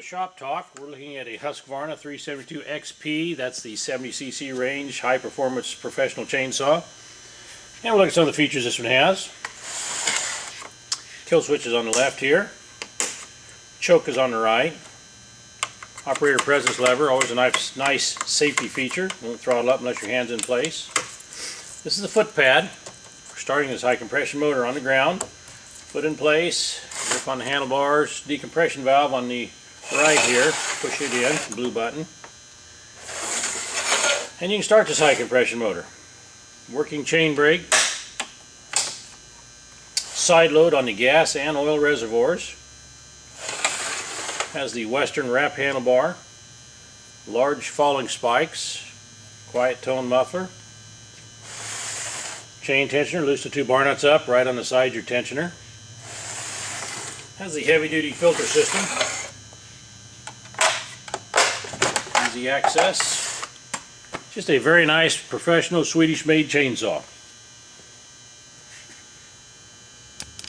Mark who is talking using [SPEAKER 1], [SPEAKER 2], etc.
[SPEAKER 1] shop talk, we're looking at a Husqvarna 372 XP. That's the 70cc range, high performance professional chainsaw. And we'll look at some of the features this one has. Kill switch is on the left here. Choke is on the right. Operator presence lever, always a nice safety feature. Won't throttle up unless your hand's in place. This is the foot pad. We're starting this high compression motor on the ground. Foot in place, grip on the handlebars, decompression valve on the right here. Push it in, blue button. And you can start this high compression motor. Working chain brake. Side load on the gas and oil reservoirs. Has the Western wrap handlebar. Large falling spikes. Quiet tone muffler. Chain tensioner, loose the two bar nuts up right on the side of your tensioner. Has the heavy duty filter system. Easy access. Just a very nice professional Swedish made chainsaw.